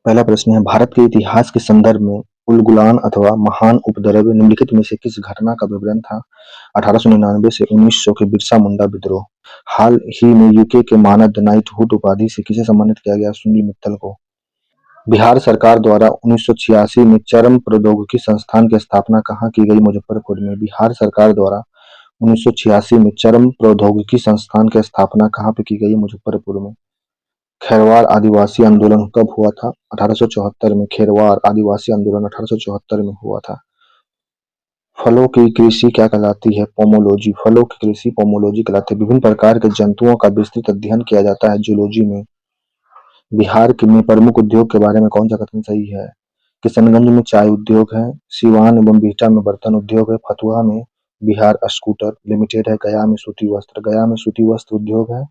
पहला प्रश्न है, भारत के इतिहास के संदर्भ में उलगुलान अथवा महान उपद्रव निम्नलिखित में से किस घटना का विवरण था? 1899 से 1900 के बिरसा मुंडा विद्रोह। हाल ही में यूके के मानद नाइटहुड उपाधि से किसे सम्मानित किया गया? सुनील मित्तल को। बिहार सरकार द्वारा 1986 में चरम प्रौद्योगिकी संस्थान की स्थापना कहाँ की गई? मुजफ्फरपुर में। बिहार सरकार द्वारा 1986 में चरम प्रौद्योगिकी संस्थान की स्थापना कहाँ पे की गई? मुजफ्फरपुर में। खेरवार आदिवासी आंदोलन कब हुआ था? 1874 में। खेरवार आदिवासी आंदोलन 1874 में हुआ था। फलों की कृषि क्या कहलाती है? पोमोलॉजी। फलों की कृषि पोमोलॉजी कहलाती है। विभिन्न प्रकार के जंतुओं का विस्तृत अध्ययन किया जाता है जूलॉजी में। बिहार के में प्रमुख उद्योग के बारे में कौन सा कथन सही है? किशनगंज में चाय उद्योग है, सिवान एवं बिहटा में बर्तन उद्योग है, फतुहा में बिहार स्कूटर लिमिटेड है, गया में सूती वस्त्र उद्योग है,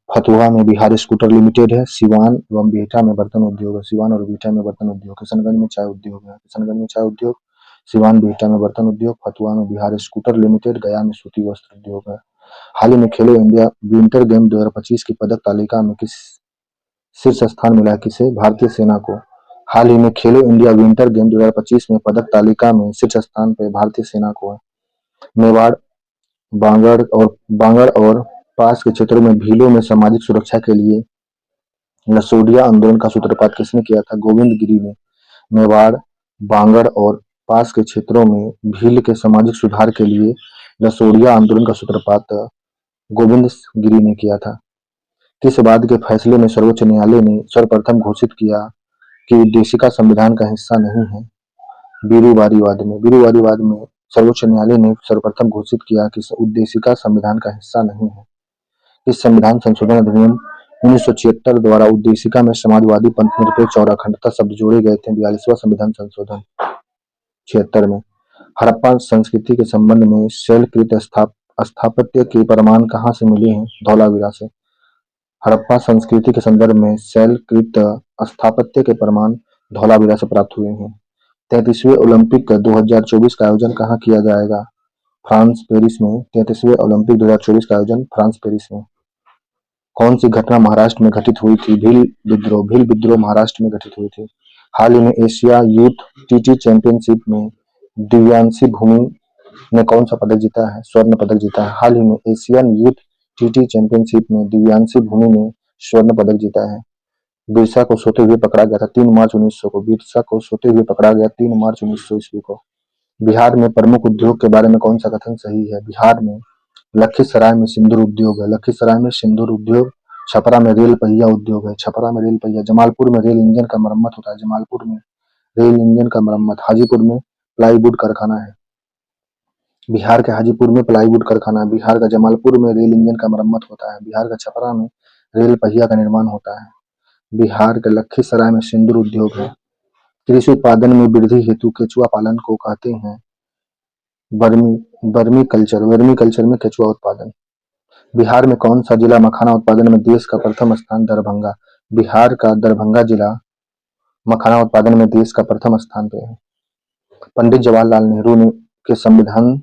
फतुहा में बिहार स्कूटर लिमिटेड है, सिवान एवं बिहटा में बर्तन उद्योग है, सिवान और बिहटा में बर्तन उद्योग, किशनगंज में चाय उद्योग है, किशनगंज में चाय उद्योग, सिवान बिहटा में बर्तन उद्योग, फतुहा में बिहार स्कूटर लिमिटेड, गया में सूती वस्त्र उद्योग है। हाल ही में खेलो इंडिया विंटर गेम 2025 की पदक तालिका में किस शीर्ष स्थान मिला है? किसे? भारतीय सेना को। हाल ही में खेलो इंडिया विंटर गेम 2025 में पदक तालिका में शीर्ष स्थान पर भारतीय सेना को है। मेवाड़ बांगड़ और पास के क्षेत्रों में भीलों में सामाजिक सुरक्षा के लिए लसोडिया आंदोलन का सूत्रपात किसने किया था? गोविंद गिरी ने। मेवाड़, बांगड़ और पास के क्षेत्रों में भील के सामाजिक सुधार के लिए लसोडिया आंदोलन का सूत्रपात गोविंद गिरी ने किया था। किस बाद के फैसले में सर्वोच्च न्यायालय ने सर्वप्रथम घोषित किया कि उद्देशिका संविधान का हिस्सा नहीं है? बीरूवारीवाद में। बीरूवारीवाद में सर्वोच्च न्यायालय ने सर्वप्रथम घोषित किया कि उद्देशिका संविधान का हिस्सा नहीं है। इस संविधान संशोधन अधिनियम 1976 द्वारा उद्देशिका में समाजवादी, पंथ निरपेक्ष और अखंडता शब्द जोड़े गए थे। 42वां संविधान संशोधन 76 में। हड़प्पा संस्कृति के संबंध में शैलकृत स्थापत्य के प्रमाण कहाँ से मिले हैं? धौलावीरा से। हड़प्पा संस्कृति के संदर्भ में शैलकृत स्थापत्य के प्रमाण धौलावीरा से प्राप्त हुए हैं। 33वें ओलंपिक 2024 का आयोजन कहाँ किया जाएगा? फ्रांस पेरिस में। 33वें ओलंपिक 2024 का आयोजन फ्रांस पेरिस में। कौन सी घटना महाराष्ट्र में घटित हुई थी? भील विद्रोह। भील विद्रोह महाराष्ट्र में घटित हुई थी। हाल ही में एशिया यूथ टीटी चैंपियनशिप में दिव्यांशी भूमि ने कौन सा पदक जीता है? स्वर्ण पदक जीता है। हाल ही में एशियन यूथ टीटी चैंपियनशिप में दिव्यांशी भूमि ने स्वर्ण पदक जीता है। बिरसा को सोते हुए पकड़ा गया था 3 मार्च 1900 को। बिरसा को सोते हुए पकड़ा गया 3 मार्च 1900 ईस्वी को। बिहार में प्रमुख उद्योग के बारे में कौन सा कथन सही है? बिहार में लखीसराय में सिंदूर उद्योग है, लखीसराय में सिंदूर उद्योग। छपरा में रेल पहिया उद्योग है, छपरा में रेल पहिया। जमालपुर में रेल इंजन का मरम्मत होता है, जमालपुर में रेल इंजन का मरम्मत। हाजीपुर में प्लाईवुड कारखाना है, बिहार के हाजीपुर में प्लाईवुड कारखाना है। बिहार का जमालपुर में रेल इंजन का मरम्मत होता है। बिहार का छपरा में रेल पहिया का निर्माण होता है। बिहार के लखीसराय में सिंदूर उद्योग है। कृषि उत्पादन में वृद्धि हेतु केचुआ पालन को कहते हैं वर्मी कल्चर। वर्मी कल्चर में केचुआ उत्पादन। बिहार में कौन सा जिला मखाना उत्पादन में देश का प्रथम स्थान? दरभंगा। बिहार का दरभंगा जिला मखाना उत्पादन में देश का प्रथम स्थान पे है। पंडित जवाहरलाल नेहरू ने के संविधान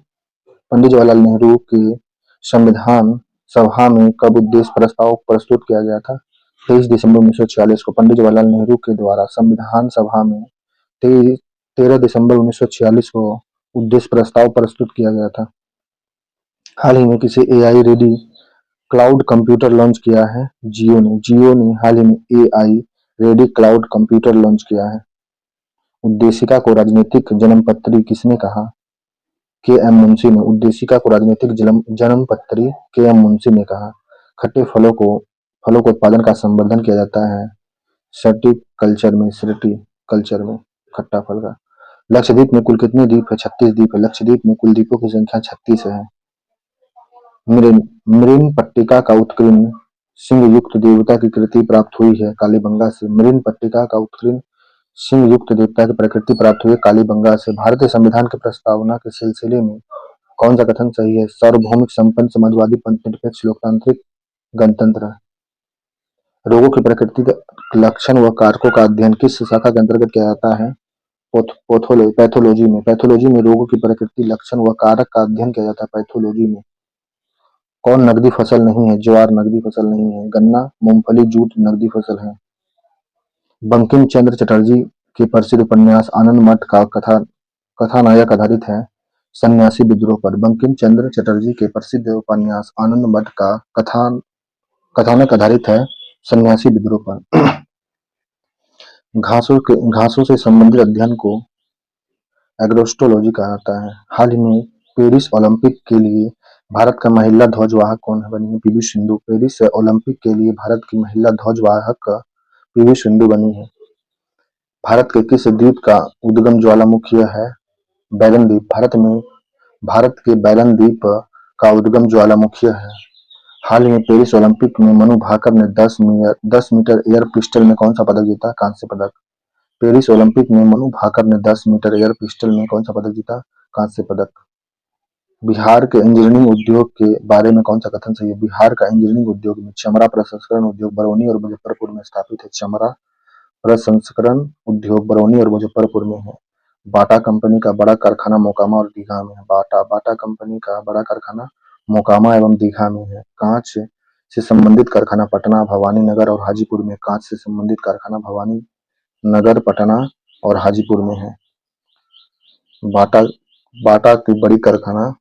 पंडित जवाहरलाल नेहरू के संविधान सभा में कब उद्देश्य प्रस्ताव प्रस्तुत किया गया था? 23 दिसंबर 1946 को पंडित जवाहरलाल नेहरू के द्वारा संविधान सभा में 13 दिसंबर 1946 को उद्देश्य प्रस्ताव प्रस्तुत किया गया था। हाल ही में किसी AI ready cloud computer launch किया है? जियो ने हाल ही में AI ready cloud computer launch किया है। उद्देशिका को राजनीतिक जन्मपत्री किसने कहा? के एम मुंशी ने। उद्देशिका को राजनीतिक जन्मपत्री के एम मुंशी ने कहा। खट्टे फलों को उत्पादन का संवर्धन किया जाता है सर्टी कल्चर में खट्टा फल का। लक्षद्वीप में कुल कितने द्वीप है? 36 द्वीप है। लक्षद्वीप में कुल द्वीपों की संख्या 36 है। मृन पट्टिका का उत्कीर्ण सिंह युक्त देवता की कृति प्राप्त हुई है कालीबंगा से। मृन पट्टिका का उत्कीर्ण सिंह युक्त देवता की प्रकृति प्राप्त हुई है कालीबंगा से। भारतीय संविधान की प्रस्तावना के सिलसिले में कौन सा कथन सही है? सार्वभौमिक, संपन्न, समाजवादी, पंथ निरपेक्ष, लोकतांत्रिक, गणतंत्र। रोगों की प्रकृति, लक्षण व कारकों का अध्ययन किस शाखा के अंतर्गत किया जाता है? पैथोलॉजी में। पैथोलॉजी में रोगों की प्रकृति, लक्षण व कारक का अध्ययन किया जाता है पैथोलॉजी में। कौन नकदी फसल नहीं है? ज्वार नकदी फसल नहीं है। गन्ना, मूंगफली, जूट नकदी फसल है। बंकिम चंद्र चटर्जी के प्रसिद्ध उपन्यास आनंद मठ का कथानायक आधारित है सन्यासी विद्रोह पर। बंकिम चंद्र चटर्जी के प्रसिद्ध उपन्यास आनंद मठ का कथानक आधारित है सन्यासी विद्रोह पर। घासों से संबंधित अध्ययन को एग्रोस्टोलॉजी कहा जाता है। हाल ही में पेरिस ओलंपिक के लिए भारत का महिला ध्वजवाहक कौन बनी है? पीवी सिंधु। पेरिस ओलंपिक के लिए भारत की महिला ध्वजवाहक पीवी सिंधु बनी है। भारत के किस द्वीप का उद्गम ज्वालामुखी है? बैलन द्वीप। भारत के बैलन द्वीप का उद्गम ज्वालामुखी है। हाल ही में पेरिस ओलंपिक में मनु भाकर ने 10 मीटर एयर पिस्टल में कौन सा पदक जीता? कांस्य पदक। पेरिस ओलंपिक में मनु भाकर ने 10 मीटर एयर पिस्टल में कौन सा पदक जीता? कांस्य पदक। बिहार के इंजीनियरिंग उद्योग के बारे में कौन सा कथन सही है? बिहार का इंजीनियरिंग उद्योग में चमड़ा प्रसंस्करण उद्योग बरौनी और मुजफ्फरपुर में स्थापित है। चमड़ा प्रसंस्करण उद्योग बरौनी और मुजफ्फरपुर में है। बाटा कंपनी का बड़ा कारखाना मोकामा और दीघा में है। बाटा कंपनी का बड़ा कारखाना मोकामा एवं दीघा में है। कांच से संबंधित कारखाना पटना, भवानी नगर और हाजीपुर में। कांच से संबंधित कारखाना भवानी नगर, पटना और हाजीपुर में है। बाटा की बड़ी कारखाना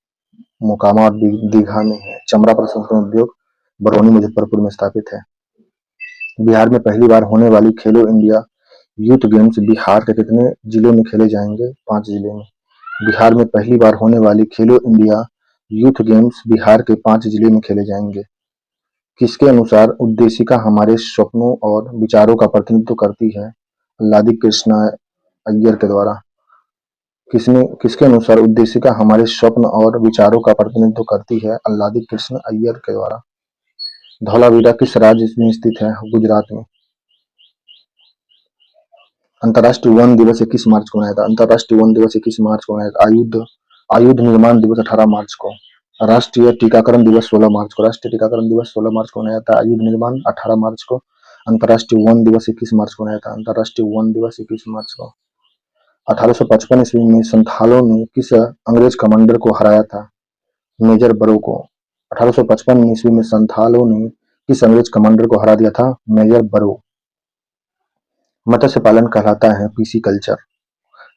मोकामा और दीघा में है। चमड़ा प्रसंस्करण उद्योग बरौनी मुजफ्फरपुर में स्थापित है। बिहार में पहली बार होने वाली खेलो इंडिया यूथ गेम्स बिहार के कितने जिलों में खेले जाएंगे? 5 जिले में। बिहार में पहली बार होने वाली खेलो इंडिया यूथ गेम्स बिहार के 5 जिले में खेले जाएंगे। किसके अनुसार उद्देशिका हमारे स्वप्नों और विचारों का प्रतिनिधित्व करती है? अल्लादी कृष्णा अय्यर के द्वारा। किसके अनुसार उद्देशिका हमारे स्वप्न और विचारों का प्रतिनिधित्व करती है? अल्लादी कृष्ण अय्यर के द्वारा। धौलावीरा किस राज्य में स्थित है? गुजरात में। अंतर्राष्ट्रीय वन दिवस 21 मार्च को मनाया था। अंतर्राष्ट्रीय वन दिवस 21 मार्च को मनाया था। आयुध निर्माण दिवस 18 मार्च को। राष्ट्रीय टीकाकरण दिवस 16 मार्च को। राष्ट्रीय टीकाकरण दिवस 16 मार्च को मनाया था। आयुध निर्माण 18 मार्च को। अंतर्राष्ट्रीय वन दिवस 21 मार्च को मनाया था। अंतर्राष्ट्रीय वन दिवस 21 मार्च को। 1855 ईस्वी में संथालों ने किस अंग्रेज कमांडर को हराया था? मेजर बरो को। 1855 ईस्वी में संथालों ने किस अंग्रेज कमांडर को हरा दिया था? मेजर बरो। मत्स्य पालन कहलाता है पीसी कल्चर।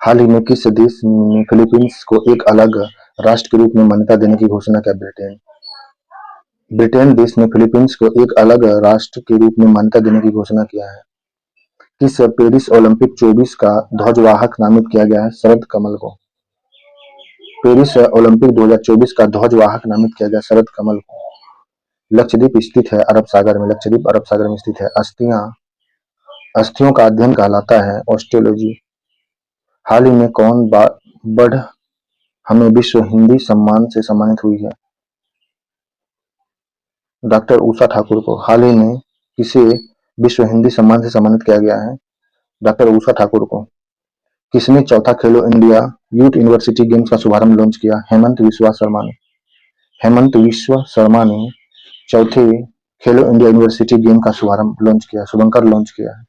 हाल ही में किस देश ने फिलीपींस को एक अलग राष्ट्र के रूप में मान्यता देने की घोषणा किया? ब्रिटेन देश ने फिलीपींस को एक अलग राष्ट्र के रूप में मान्यता देने की घोषणा किया है। किस पेरिस ओलंपिक 24 का ध्वजवाहक नामित किया गया है? शरद कमल को। पेरिस ओलंपिक 2024 का ध्वजवाहक नामित किया गया शरद कमल को। लक्षद्वीप स्थित है अरब सागर में। लक्षद्वीप अरब सागर में स्थित है। अस्थियों का अध्ययन कहलाता है ऑस्टियोलॉजी। हाल ही में कौन बढ़ हमें विश्व हिंदी सम्मान से सम्मानित हुई है? डॉक्टर उषा ठाकुर को। हाल ही में किसे विश्व हिंदी सम्मान से सम्मानित किया गया है? डॉक्टर उषा ठाकुर को। किसने चौथा खेलो इंडिया यूथ यूनिवर्सिटी गेम्स का शुभारंभ लॉन्च किया? हेमंत विश्वा शर्मा ने। हेमंत विश्व शर्मा ने चौथे खेलो इंडिया यूनिवर्सिटी गेम का शुभारंभ लॉन्च किया, शुभंकर लॉन्च किया है।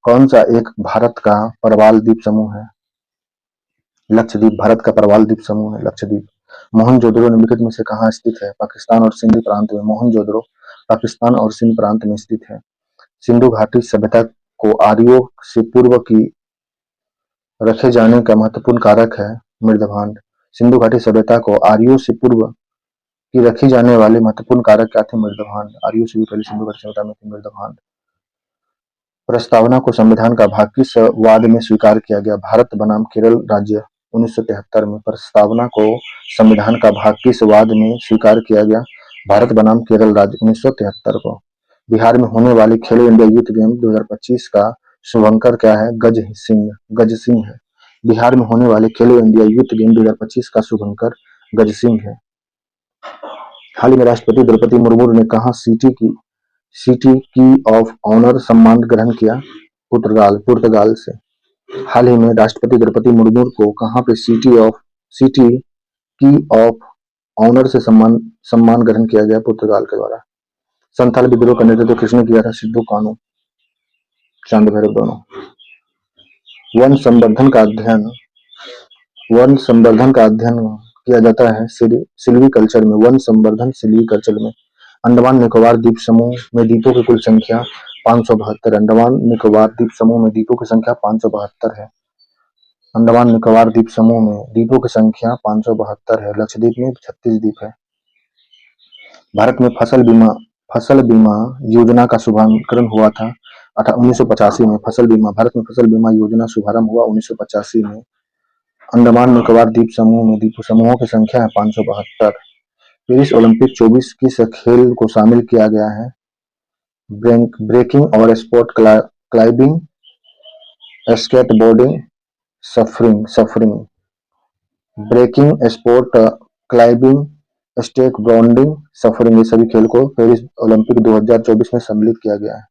कौन सा एक भारत का प्रवाल द्वीप समूह है? लक्षद्वीप भारत का प्रवाल द्वीप समूह है लक्षद्वीप। मोहनजोदड़ो निम्नलिखित में से कहाँ स्थित है? पाकिस्तान और सिंध प्रांत में। मोहनजोदड़ो पाकिस्तान और सिंध प्रांत में स्थित है। सिंधु घाटी सभ्यता को आर्यों से पूर्व की रखे जाने का महत्वपूर्ण कारक है मृदभांड। सिंधु घाटी सभ्यता को आर्यों से पूर्व की रखी जाने वाले महत्वपूर्ण कारक क्या थे? मृदभांड। आर्यों से भी पहले सिंधु घाटी सभ्यता में थे मृदभांड। प्रस्तावना को संविधान का भाग किस वाद में स्वीकार किया गया? भारत बनाम केरल राज्य 1973 में। प्रस्तावना को संविधान का भाग किस वाद में स्वीकार किया गया? भारत बनाम केरल राज्य 1973 को। बिहार में होने वाली खेलो इंडिया यूथ गेम 2025 का शुभंकर क्या है? गज सिंह है। बिहार में होने वाले खेलो इंडिया यूथ गेम 2025 का शुभंकर गज सिंह है। हाल ही में राष्ट्रपति द्रौपदी मुर्मू ने कहा सिटी की ऑफ ऑनर सम्मान ग्रहण किया? पुर्तगाल से। हाल ही में राष्ट्रपति द्रौपदी मुर्मू को कहां पे सिटी की ऑफ ऑनर से सम्मान ग्रहण किया गया? पुर्तगाल के द्वारा। संथाल विद्रोह का नेतृत्व किसने किया था? सिद्धू कानू, चांद भैरव दोनों। वन संवर्धन का अध्ययन किया जाता है सिल्वीकल्चर में। वन संवर्धन सिल्वीकल्चर में। अंडमान निकोबार द्वीप समूह में द्वीपों की कुल संख्या 572। अंडमान निकोबार द्वीप समूह में द्वीपों की संख्या 572 है। अंडमान निकोबार द्वीप समूह में द्वीपों की संख्या 572 है। लक्षद्वीप में 36 द्वीप है। भारत में फसल बीमा योजना का शुभारंभ हुआ था 1985 में। भारत में फसल बीमा योजना शुभारंभ हुआ 1985 में। अंडमान निकोबार द्वीप समूह में द्वीप समूहों की संख्या है 572। पेरिस ओलंपिक 24 किस खेल को शामिल किया गया है? ब्रेकिंग और sport climbing, skateboarding, surfing. Breaking, sport climbing, skateboarding, surfing, ये सभी खेल को पेरिस ओलंपिक 2024 में सम्मिलित किया गया है।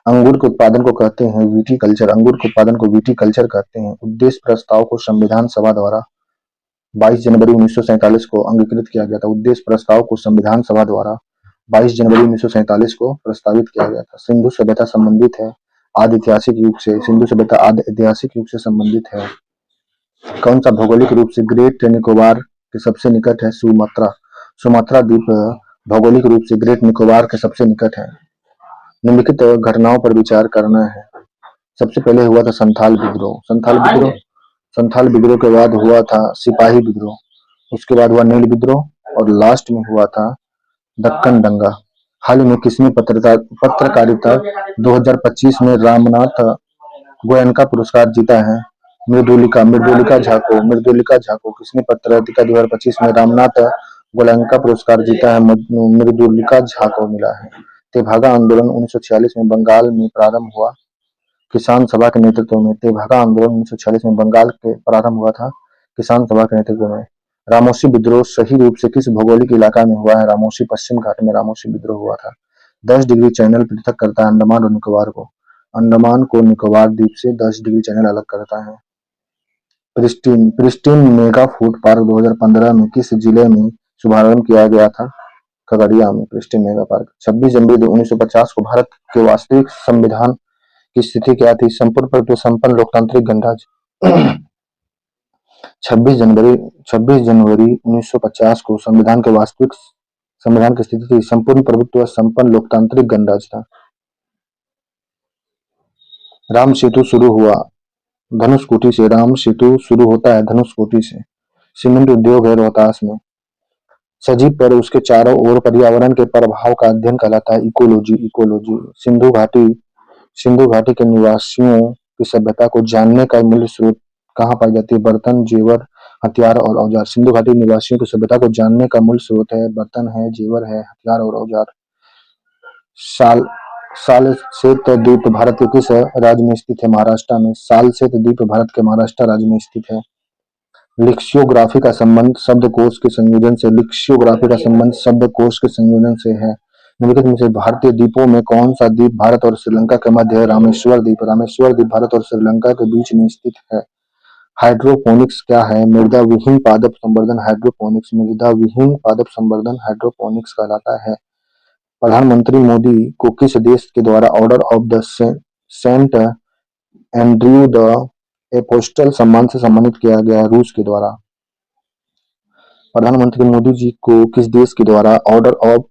अंगूर के उत्पादन को कहते हैं विटीकल्चर। अंगूर के उत्पादन को विटीकल्चर कहते हैं। उद्देश्य प्रस्ताव को संविधान सभा द्वारा 22 जनवरी 1947 को अंगीकृत किया गया था। उद्देश्य प्रस्ताव को संविधान सभा द्वारा 22 जनवरी 1947 को प्रस्तावित किया गया था। सिंधु सभ्यता संबंधित है आदि ऐतिहासिक युग से। सिंधु सभ्यता आदि ऐतिहासिक युग से संबंधित है। कौन सा भौगोलिक रूप से ग्रेट निकोबार के सबसे निकट है? सुमात्रा। सुमात्रा द्वीप भौगोलिक रूप से ग्रेट निकोबार के सबसे निकट है। निम्नलिखित घटनाओं पर विचार करना है। सबसे पहले हुआ था संथाल विद्रोह। संथाल विद्रोह के बाद हुआ था सिपाही विद्रोह। उसके बाद हुआ नील विद्रोह और लास्ट में हुआ था दक्कन दंगा। हाल ही में किसने पत्रकारिता 2025 में रामनाथ गोयनका पुरस्कार जीता है? मृदुलिका झा को किसने पत्रकारिता 2025 में रामनाथ गोयनका पुरस्कार जीता है? मृदुलिका झा को मिला है। तेभागा आंदोलन 1946 में बंगाल में प्रारंभ हुआ किसान सभा के नेतृत्व में। तेभागा आंदोलन 1946 में बंगाल के प्रारंभ हुआ था किसान सभा के नेतृत्व में। रामोशी विद्रोह सही रूप से किस भौगोलिक इलाका में हुआ है? रामोशी पश्चिम घाट में रामोशी विद्रोह हुआ था। 10 डिग्री चैनल पृथक करता है अंडमान और निकोबार को। अंडमान को निकोबार द्वीप से 10 डिग्री चैनल अलग करता है। प्रिस्टीन मेगा फूड पार्क 2015 में किस जिले में शुभारंभ किया गया था? खगड़िया में प्रिस्टीन मेगा पार्क। 26 जनवरी 1950 को भारत के वास्तविक संविधान की स्थिति क्या थी? संपूर्ण प्रभुत्व संपन्न लोकतांत्रिक गणराज्य। 26 जनवरी 1950 को संविधान के वास्तविक संविधान की स्थिति थी संपूर्ण प्रभुत्व संपन्न लोकतांत्रिक गणराज्य था। राम सेतु शुरू हुआ धनुषकोटी से। राम सेतु शुरू होता है धनुषकोटी से। सीमेंट उद्योग है रोहतास में। सजीव पर उसके चारों ओर पर्यावरण के प्रभाव का अध्ययन कहलाता है इकोलॉजी। सिंधु घाटी के निवासियों की सभ्यता को जानने का मूल स्रोत कहाँ पाई जाती है? बर्तन, जेवर, हथियार और औजार। सिंधु घाटी निवासियों की सभ्यता को जानने का मूल स्रोत है बर्तन है, जेवर है, हथियार और औजार। सालसेत द्वीप भारत के किस राज्य में स्थित है? महाराष्ट्र में। सालसेत द्वीप भारत के महाराष्ट्र राज्य में स्थित है। लिक्सियोग्राफी का संबंध शब्दकोश के संयोजन से। लिक्सियोग्राफी का संबंध शब्दकोश के संयोजन से है। निम्नलिखित में से भारतीय द्वीपों में कौन सा द्वीप भारत और श्रीलंका के मध्य है? रामेश्वर द्वीप। रामेश्वर द्वीप भारत और श्रीलंका के बीच में स्थित है। हाइड्रोपोनिक्स क्या है? मृदा विहीन पादप संवर्धन हाइड्रोपोनिक्स। मृदा विहीन पादप संवर्धन हाइड्रोपोनिक्स कहलाता है। प्रधानमंत्री मोदी को किस देश के द्वारा Order of the Saint Andrew the Apostle सम्मान से सम्मानित किया गया? रूस के द्वारा। प्रधानमंत्री मोदी जी को किस देश के द्वारा Order of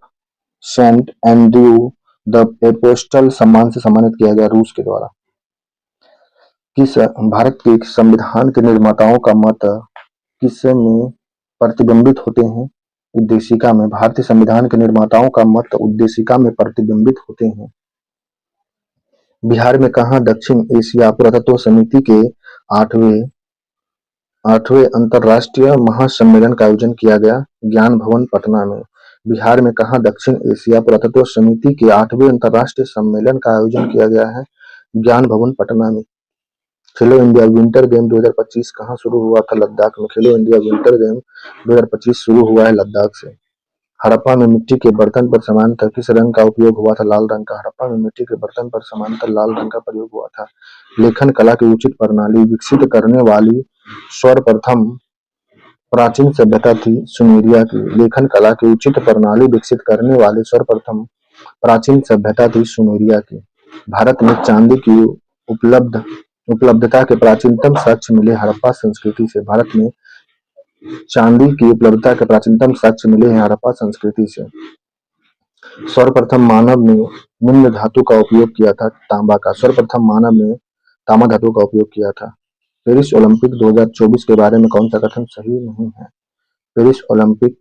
Saint Andrew the Apostle सम्मान से सम्मानित किया गया? रूस के द्वारा। किस भारत के संविधान के निर्माताओं का मत किस में प्रतिबिंबित होते हैं? उद्देशिका में। भारतीय संविधान के निर्माताओं का मत उद्देशिका में प्रतिबिंबित होते हैं। बिहार में कहाँ दक्षिण एशिया पुरातत्व समिति के 8वें अंतरराष्ट्रीय महासम्मेलन का आयोजन किया गया? ज्ञान भवन पटना में। बिहार में कहाँ दक्षिण एशिया पुरातत्व समिति के 8वें अंतरराष्ट्रीय सम्मेलन का आयोजन किया गया है? ज्ञान भवन पटना में। खेलो इंडिया विंटर गेम 2025 कहाँ शुरू हुआ था? लद्दाख में। खेलो इंडिया विंटर गेम 2025 शुरू हुआ है लद्दाख से। हड़प्पा में मिट्टी के बर्तन पर समानांतर किस रंग का उपयोग हुआ था? लाल रंग का। हड़प्पा में मिट्टी के बर्तन पर समानांतर लाल रंग का प्रयोग हुआ था। लेखन कला की उचित प्रणाली विकसित करने वाली सर्वप्रथम प्राचीन सभ्यता थी सुमेरिया की। लेखन कला की उचित प्रणाली विकसित करने वाली सर्वप्रथम प्राचीन सभ्यता थी सुमेरिया की। भारत में चांदी की उपलब्धता के प्राचीनतम साक्ष्य मिले हड़प्पा संस्कृति से। भारत में चांदी की उपलब्धता के प्राचीनतम साक्ष्य मिले हैं हड़प्पा संस्कृति से। सर्वप्रथम मानव ने निम्न धातु का उपयोग किया था, तांबा का। सर्वप्रथम मानव ने तांबा धातु का उपयोग किया था। पेरिस ओलंपिक 2024 के बारे में कौन सा कथन सही नहीं है? पेरिस ओलंपिक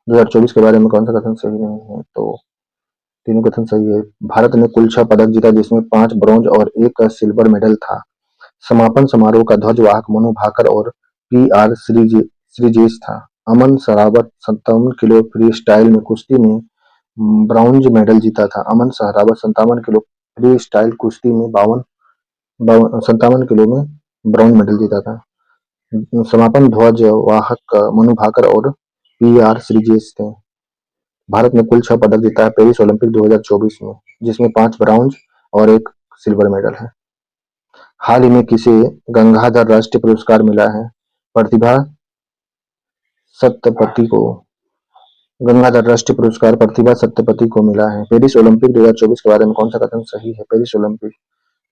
2024 के बारे में कौन सा कथन सही नहीं है? तो तीनों कथन सही है। भारत ने कुल 6 पदक जीता, जिसमें 5 ब्रॉन्ज और 1 सिल्वर मेडल था। समापन समारोह का ध्वजवाहक मनु भाकर और पी.आर. श्रीजेश था। अमन सरावत 57 किलो फ्री स्टाइल में कुश्ती में ब्रॉन्ज मेडल जीता था। अमन सरावत 57 किलो फ्री स्टाइल कुश्ती में 57 किलो में ब्रॉन्ज मेडल जीता था। समापन ध्वजवाहक मनु भाकर और पी.आर. श्रीजेश थे। भारत ने कुल 6 पदक जीता है पेरिस ओलंपिक 2024 में, जिसमें 5 ब्रॉन्ज और 1 सिल्वर मेडल है। हाल ही में किसे गंगाधर राष्ट्रीय पुरस्कार मिला है? प्रतिभा सत्पथी को गंगाधर राष्ट्रीय पुरस्कार प्रतिभा सत्पथी को मिला है। पेरिस ओलंपिक 2024 के बारे में कौन सा कथन सही है? पेरिस ओलंपिक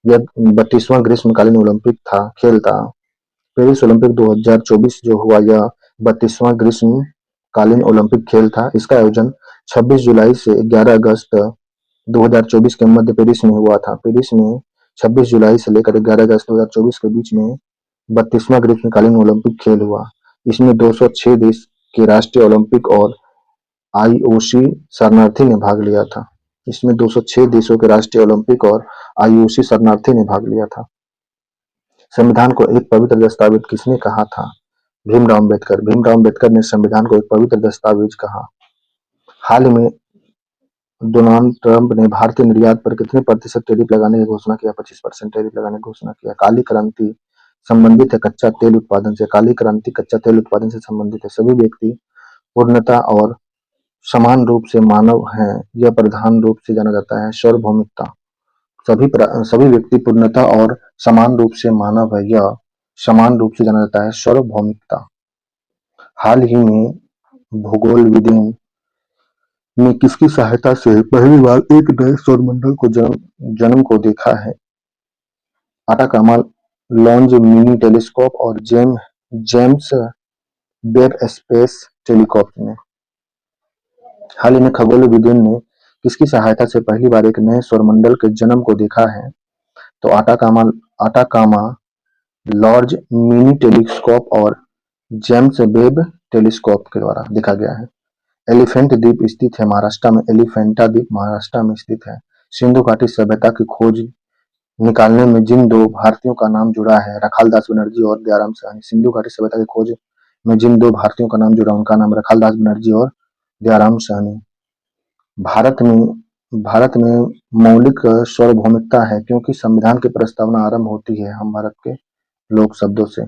यह 32वां ग्रीष्मकालीन ओलंपिक खेल था। पेरिस ओलंपिक 2024 जो हुआ, यह 32वां ग्रीष्मकालीन ओलंपिक खेल था। इसका आयोजन 26 जुलाई से 11 अगस्त 2024 के मध्य पेरिस में हुआ था। पेरिस में 26 जुलाई से लेकर 11 अगस्त 2024 के बीच में 32वां ग्रीष्मकालीन ओलंपिक खेल हुआ। इसमें 206 देश के राष्ट्रीय ओलंपिक और आईओसी शरणार्थी ने भाग लिया था। इसमें 206 देशों के राष्ट्रीय ओलंपिक और आईओसी शरणार्थी ने भाग लिया था। संविधान को एक पवित्र दस्तावेज किसने कहा था? भीमराव अम्बेडकर। भीमराव अम्बेडकर ने संविधान को एक पवित्र दस्तावेज कहा। हाल ही में डोनाल्ड ट्रंप ने भारतीय निर्यात पर कितने प्रतिशत टैरिफ लगाने की घोषणा किया? 25% टैरिफ लगाने की घोषणा किया। काली क्रांति संबंधित है कच्चा तेल उत्पादन से। काली क्रांति कच्चा तेल उत्पादन से संबंधित है। सभी व्यक्ति पूर्णता और समान रूप से मानव हैं, यह प्रधान रूप से जाना जाता है सार्वभौमिकता। सभी व्यक्ति पूर्णता और समान रूप से मानव है, यह समान रूप से जाना जाता है सार्वभौमिकता। हाल ही में भूगोल विज्ञान ने किसकी सहायता से पहली बार एक नए सौरमंडल को जन्म को देखा है? आटाकामा लॉन्ज मिनी टेलीस्कोप और जेम्स वेब स्पेस टेलीस्कोप ने। हाल ही में खगोलविदों ने किसकी सहायता से पहली बार एक नए सौरमंडल के जन्म को देखा है? तो आटाकामा लार्ज मिनी टेलीस्कोप और जेम्स वेब टेलीस्कोप के द्वारा देखा गया है। एलिफेंट द्वीप स्थित है महाराष्ट्र में। एलिफेंटा द्वीप महाराष्ट्र में स्थित है। सिंधु घाटी सभ्यता की खोज निकालने में जिन 2 भारतीयों का नाम जुड़ा है, रखालदास बनर्जी और दयाराम साहनी। सिंधु घाटी सभ्यता की खोज में जिन 2 भारतीयों का नाम जुड़ा, उनका नाम रखालदास बनर्जी और दयाराम साहनी। भारत में मौलिक सार्वभौमिकता है, क्योंकि संविधान की प्रस्तावना आरंभ होती है हम भारत के लोक शब्दों से।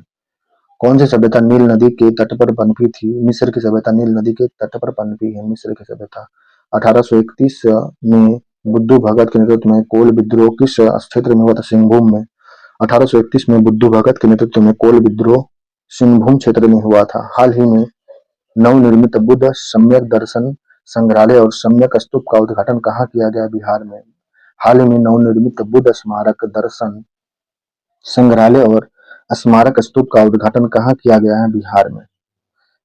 कौन सी सभ्यता नील नदी के तट पर पनपी थी? मिस्र की सभ्यता नील नदी के तट पर पनपी है। मिस्र की सभ्यता 1831 में बुद्धू भगत के नेतृत्व में कोल विद्रोह किस क्षेत्र में हुआ था? सिंहभूम में। 1831 में बुद्धू भगत के नेतृत्व में कोल विद्रोह सिंहभूम क्षेत्र में हुआ था। हाल ही में नवनिर्मित बुद्ध सम्यक दर्शन संग्रहालय और सम्यक स्तूप का उद्घाटन कहाँ किया गया? बिहार में। हाल ही में नवनिर्मित बुद्ध स्मारक दर्शन संग्रहालय और स्मारक स्तूप का उद्घाटन कहाँ किया गया है? बिहार में।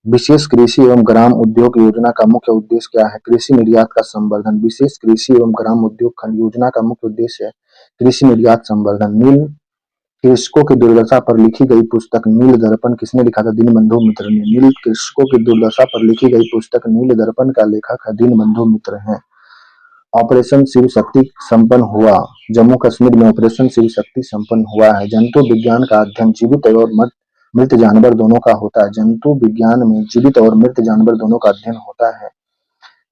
विशेष कृषि एवं ग्राम उद्योग योजना का मुख्य उद्देश्य क्या है? कृषि निर्यात का संवर्धन। विशेष कृषि एवं ग्राम उद्योग खंड योजना का मुख्य उद्देश्य है कृषि निर्यात संवर्धन। नील कृषकों की दुर्दशा पर लिखी गई पुस्तक नील दर्पण किसने लिखा था? दीनबंधु मित्र ने। नील कृषकों की दुर्दशा पर लिखी गई पुस्तक नील दर्पण का लेखक है दीनबंधु मित्र हैं। ऑपरेशन शिव शक्ति संपन्न हुआ। जम्मू कश्मीर में ऑपरेशन शिव शक्ति संपन्न हुआ है। जंतु विज्ञान का अध्ययन जीवित और मृत जानवर दोनों का होता है। जंतु विज्ञान में जीवित और मृत जानवर दोनों का अध्ययन होता है।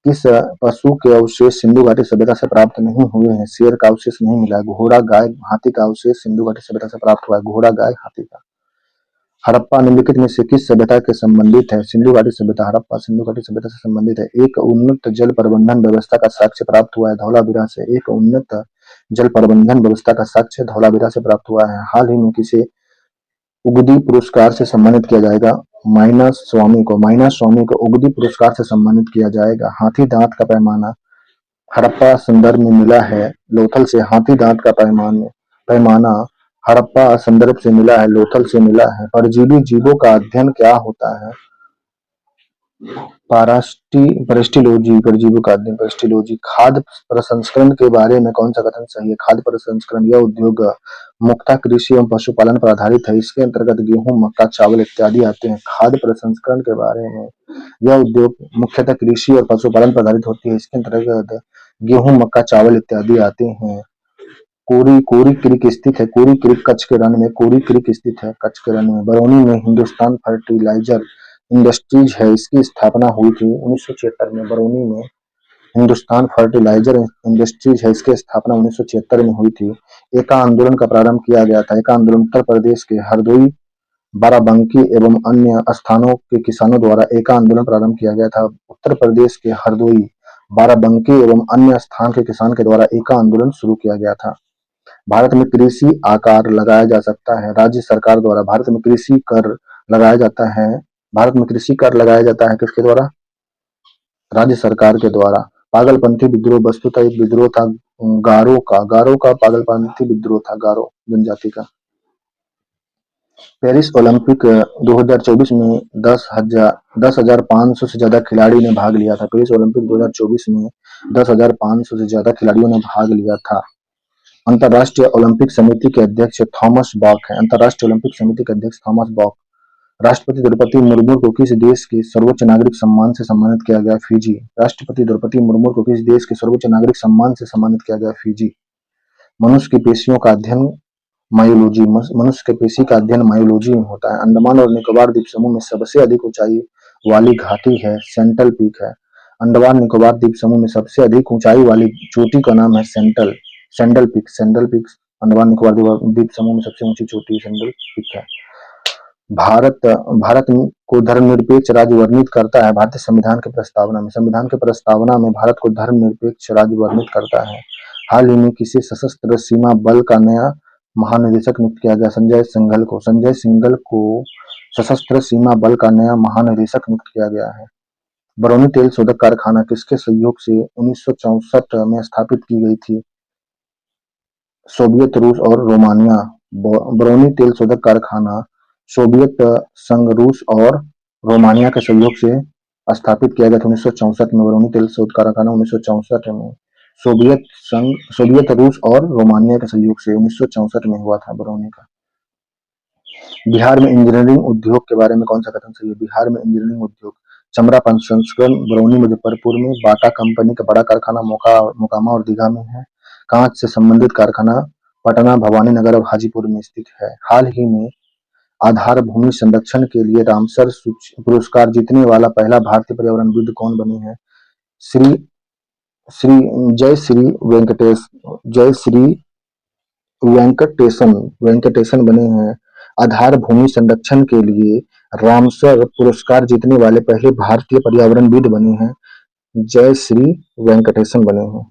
किस पशु के अवशेष सिंधु घाटी सभ्यता से प्राप्त नहीं हुए हैं? शेर का अवशेष नहीं मिला है। घोड़ा, गाय, हाथी का अवशेष सिंधु घाटी सभ्यता से प्राप्त हुआ है। घोड़ा, गाय, हाथी का। हड़प्पा निम्नलिखित में से किस सभ्यता के संबंधित है? सिंधु घाटी सभ्यता। हड़प्पा सिंधु घाटी सभ्यता से संबंधित है। एक उन्नत जल प्रबंधन व्यवस्था का साक्ष्य प्राप्त हुआ है धौलावीरा से। एक उन्नत जल प्रबंधन व्यवस्था का साक्ष्य धौलावीरा से प्राप्त हुआ है। हाल ही में किसे उगदी पुरस्कार से सम्मानित किया जाएगा? माइना स्वामी को। माइना स्वामी को उगदी पुरस्कार से सम्मानित किया जाएगा। हाथी दांत का पैमाना हड़प्पा संदर्भ में मिला है लोथल से। हाथी दांत का पैमाना हड़प्पा संदर्भ से मिला है लोथल से मिला है। परजीवी जीवों का अध्ययन क्या होता है? परिस्टिलोजी, परजीवी का अध्ययन, परिस्टिलोजी। खाद्य प्रसंस्करण के बारे में कौन सा कथन सही है? खाद्य प्रसंस्करण यह उद्योग मुख्यतः कृषि एवं पशुपालन पर आधारित है। इसके अंतर्गत गेहूं, मक्का, चावल इत्यादि आते हैं। खाद्य प्रसंस्करण के बारे में यह उद्योग मुख्यतः कृषि और पशुपालन पर आधारित होती है। इसके अंतर्गत गेहूं, मक्का, चावल इत्यादि आते हैं। कोरी कोरी क्रीक स्थित है। कोरी क्रीक कच्छ के रण में, कोरी क्रीक स्थित है कच्छ के रण में। बरौनी में हिंदुस्तान फर्टिलाइजर इंडस्ट्रीज है, इसकी स्थापना हुई थी 1976 में। बरौनी में हिंदुस्तान फर्टिलाइजर इंडस्ट्रीज है, इसकी स्थापना 1976 में हुई थी। एका आंदोलन का प्रारंभ किया गया था। एका आंदोलन उत्तर प्रदेश के हरदोई, बाराबंकी एवं अन्य स्थानों के किसानों द्वारा एका आंदोलन प्रारंभ किया गया था। उत्तर प्रदेश के हरदोई, बाराबंकी एवं अन्य स्थान के किसान के द्वारा एका आंदोलन शुरू किया गया था। भारत में कृषि आकार लगाया जा सकता है राज्य सरकार द्वारा। भारत में कृषि कर लगाया जाता है। भारत में कृषि कर लगाया जाता है किसके द्वारा? राज्य सरकार के द्वारा। पागलपंथी विद्रोह वस्तुतः एक विद्रोह था गारो का पागलपंथी विद्रोह था, गारो जनजाति का। पेरिस ओलंपिक 2024 में 10,500 से ज्यादा खिलाड़ी ने भाग लिया था। पेरिस ओलंपिक 2024 में 10,500 से ज्यादा खिलाड़ियों ने भाग लिया था। अंतर्राष्ट्रीय ओलंपिक समिति के अध्यक्ष थॉमस बॉक है। अंतर्राष्ट्रीय ओलंपिक समिति के अध्यक्ष थॉमस बॉक। राष्ट्रपति द्रौपदी मुर्मू को किस देश के सर्वोच्च नागरिक सम्मान से सम्मानित किया गया? फिजी। राष्ट्रपति द्रौपदी मुर्मू को किस देश के सर्वोच्च नागरिक सम्मान से सम्मानित किया गया? फिजी। मनुष्य की पेशियों का अध्ययन मायोलॉजी। मनुष्य के पेशी का अध्ययन मायोलॉजी में होता है। अंडमान और निकोबार द्वीप समूह में सबसे अधिक ऊंचाई वाली घाटी है सेंट्रल पीक है। अंडमान निकोबार द्वीप समूह में सबसे अधिक ऊंचाई वाली चोटी का नाम है sandal peak. Sandal peak Andaman Nicobar द्वीप समूह में सबसे ऊंची चोटी सैंडल पीक है। भारत भारत को धर्मनिरपेक्ष राज्य वर्णित करता है भारतीय संविधान के प्रस्तावना में। संविधान के प्रस्तावना में भारत को धर्मनिरपेक्ष राज्य वर्णित करता है। हाल ही में किसी सशस्त्र सीमा बल का नया महानिदेशक नियुक्त किया गया? संजय सिंघल को। संजय सिंघल को सशस्त्र सीमा बल का नया महानिदेशक नियुक्त किया गया है। बरौनी तेल शोधक कारखाना किसके सहयोग से 1964 में स्थापित की गई थी? सोवियत, रूस और रोमानिया। बरौनी तेल शोधक कारखाना सोवियत संघ, रूस और रोमानिया के सहयोग से स्थापित किया गया था 1964 में। बरौनी तेल शोधक कारखाना 1964 में सोवियत संघ, सोवियत, रूस और रोमानिया के सहयोग से 1964 में हुआ था बरौनी का। बिहार में इंजीनियरिंग उद्योग के बारे में कौन सा कथन सही है? बिहार में इंजीनियरिंग उद्योग चमड़ा प्रसंस्करण बरौनी मुजफ्फरपुर में। बाटा कंपनी का बड़ा कारखाना मोकामा और दीघा में है। कांच से संबंधित कारखाना पटना, भवानी नगर और हाजीपुर में स्थित है। हाल ही में आधार भूमि संरक्षण के लिए रामसर पुरस्कार जीतने वाला पहला भारतीय पर्यावरणविद कौन बने हैं? श्री श्री जय श्री वेंकटेशन बने हैं। आधार भूमि संरक्षण के लिए रामसर पुरस्कार जीतने वाले पहले भारतीय पर्यावरणविद बने हैं। जय श्री वेंकटेशन बने हैं।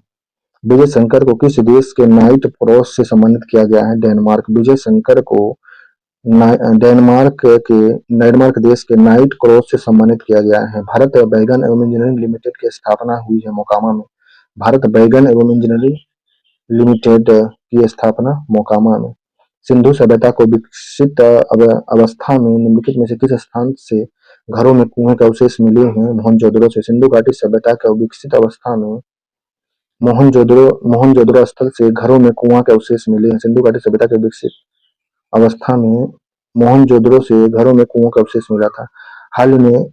विजय शंकर को किस देश के नाइट क्रॉस से सम्मानित किया गया है? डेनमार्क। विजय शंकर को डेनमार्क देश के नाइट क्रॉस से सम्मानित किया गया है। भारत बैगन एवं इंजीनियरिंग लिमिटेड की स्थापना हुई है मोकामा में। भारत बैगन एवं इंजीनियरिंग लिमिटेड की स्थापना मोकामा में। सिंधु सभ्यता को विकसित अवस्था में निम्नलिखित में से किस स्थान से घरों में कुएं के अवशेष मिले हैं? मोहनजोदड़ो से। सिंधु घाटी सभ्यता के विकसित अवस्था में मोहनजोदड़ो स्थल से घरों में कुआं के अवशेष मिले हैं। सिंधु घाटी सभ्यता के विकसित अवस्था में मोहनजोदड़ो से घरों में कुओं का अवशेष मिला था। हाल ही में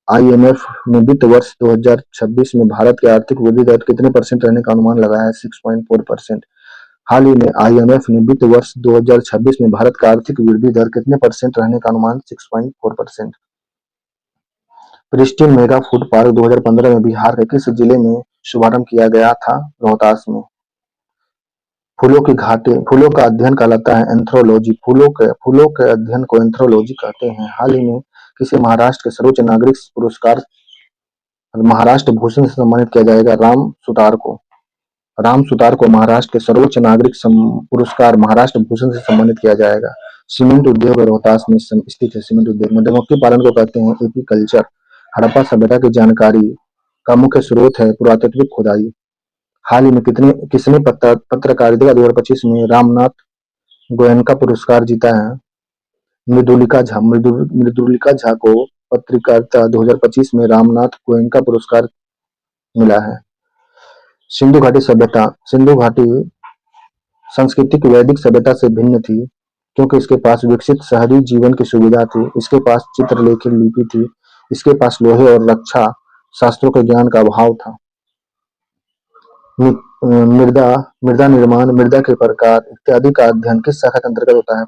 आईएमएफ ने वित्त वर्ष 2026 में भारत की आर्थिक वृद्धि दर कितने परसेंट रहने का अनुमान लगाया है? 6.4%। हाल ही में आईएमएफ ने वित्त वर्ष 2026 में भारत का आर्थिक वृद्धि दर कितने परसेंट रहने का अनुमान? 6.4%। प्रिस्टीन मेगा फूड पार्क 2015 में बिहार के किस जिले में शुभारंभ किया गया था? रोहतास में। फूलों का अध्ययन कहलाता है एंथ्रोलॉजी। फूलों के अध्ययन को एंथ्रोलॉजी कहते हैं। हाल ही में किसे महाराष्ट्र के सर्वोच्च नागरिक पुरस्कार महाराष्ट्र भूषण से सम्मानित किया जाएगा? राम सुतार को महाराष्ट्र के सर्वोच्च नागरिक पुरस्कार महाराष्ट्र भूषण से सम्मानित किया जाएगा। सीमेंट उद्योग रोहतास में स्थित है। सीमेंट उद्योग। मधुमक्खी पालन को कहते हैं एपीकल्चर। हड़प्पा सभ्यता की जानकारी का मुख्य स्रोत है पुरातात्विक खुदाई। हाल ही में किसने पत्रकारिता 2025 में रामनाथ गोयनका पुरस्कार जीता है? मृदुलिका झा को पत्रकारिता 2025 में रामनाथ गोयनका पुरस्कार मिला है। सिंधु घाटी सभ्यता। सिंधु घाटी सांस्कृतिक वैदिक सभ्यता से भिन्न थी क्योंकि इसके पास विकसित शहरी जीवन की सुविधा थी, इसके पास चित्रलेखी लिपि थी, इसके पास लोहे और रक्षा शास्त्रों के ज्ञान का अभाव था। मृदा मृदा निर्माण, मृदा के प्रकार इत्यादि का अध्ययन किस शाखा के अंतर्गत होता है?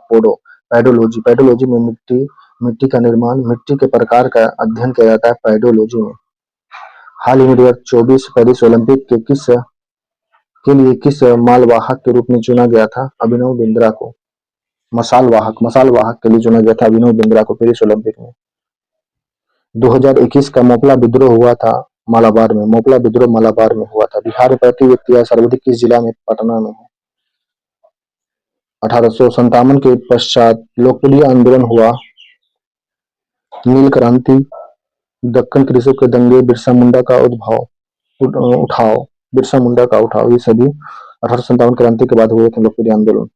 पैडोलॉजी। पैडोलॉजी में मिट्टी का निर्माण, मिट्टी के प्रकार का अध्ययन किया जाता है पैडोलॉजी में। हाल ही में 2024 पेरिस ओलंपिक के लिए किस मालवाहक के रूप में चुना गया था? अभिनव बिंद्रा को। मसाल वाहक के लिए चुना गया था अभिनव बिंद्रा को पेरिस ओलंपिक में। 2021 का मोपला विद्रोह हुआ था मालाबार में। मोपला विद्रोह मालाबार में हुआ था। बिहार में प्रति व्यक्ति आय सर्वाधिक किस जिला में? पटना में है। 1857 के पश्चात लोकप्रिय आंदोलन हुआ नील क्रांति, दक्कन कृषकों के दंगे, बिरसा मुंडा का उठाव, ये सभी 1857 क्रांति के बाद हुए थे लोकप्रिय आंदोलन।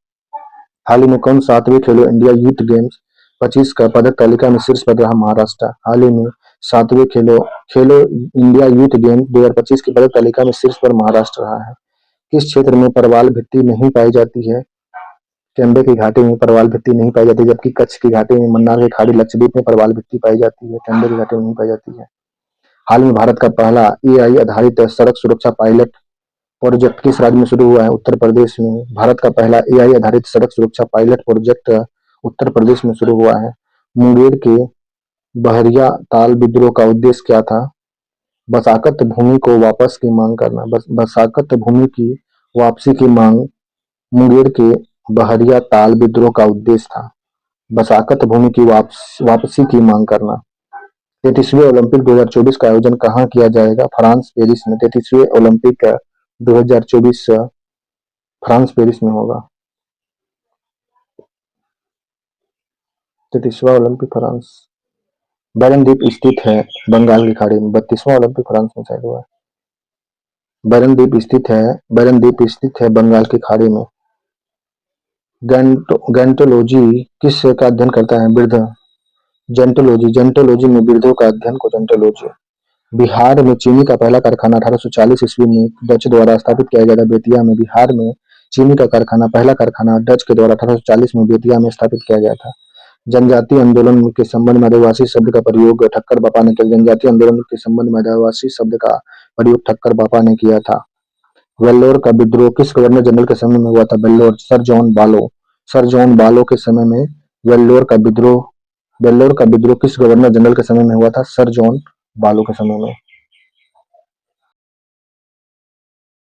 हाल ही में कौन 7वें खेलो इंडिया यूथ गेम्स 25 का पदक तालिका में शीर्ष पर रहा? महाराष्ट्र। हाल ही में 7वें खेलो इंडिया यूथ गेम्स 2025 की पदक तालिका में शीर्ष पर महाराष्ट्र रहा है। किस क्षेत्र में परवाल भित्ति नहीं पाई जाती है? चंबे की घाटी में परवाल भित्ति नहीं पाई जाती, जबकि कच्छ की घाटी में, मन्नार की खाड़ी, लक्षद्वीप में परवाल भित्ति पाई जाती है। चंबे की घाटी में नहीं पाई जाती है। हाल में भारत का पहला AI आधारित सड़क सुरक्षा पायलट प्रोजेक्ट किस राज्य में शुरू हुआ है? उत्तर प्रदेश में। भारत का पहला AI आधारित सड़क सुरक्षा पायलट प्रोजेक्ट उत्तर प्रदेश में शुरू हुआ है। मुंगेर के बहरिया ताल विद्रोह का उद्देश्य क्या था? बसाकत भूमि को वापस की मांग करना। बसाकत भूमि की वापसी की मांग मुंगेर के बहरिया ताल विद्रोह का उद्देश्य था। बसाकत भूमि की वापसी की मांग करना। 33वें ओलंपिक 2024 का आयोजन कहाँ किया जाएगा? फ्रांस पेरिस में। 33वें ओलंपिक 2024 फ्रांस पेरिस में होगा। 33वां ओलंपिक फ्रांस। बैरन द्वीप स्थित है बंगाल की खाड़ी में। 32वां ओलंपिक फ्रांस में शायद हुआ है। बैरन द्वीप स्थित है बंगाल की खाड़ी में। जेंटोलॉजी किस का अध्ययन करता है? वृद्ध। जेंटोलॉजी में वृद्धों का अध्ययन को जेंटोलॉजी। बिहार में चीनी का पहला कारखाना 1840 ईस्वी में डच द्वारा स्थापित किया गया था बेतिया में। बिहार में चीनी का पहला कारखाना डच के द्वारा 1840 में बेतिया में स्थापित किया गया था। जनजातीय आंदोलन के संबंध में आदिवासी शब्द का प्रयोग ठक्कर बापा ने किया। जनजातीय आंदोलन के संबंध में आदिवासी शब्द का प्रयोग ठक्कर बापा ने किया था। वेल्लोर का विद्रोह किस गवर्नर जनरल के समय में हुआ था? वेल्लोर सर जॉन बालो के समय में वेल्लोर का विद्रोह किस गवर्नर जनरल के समय में हुआ था? सर जॉन बालो के समय में।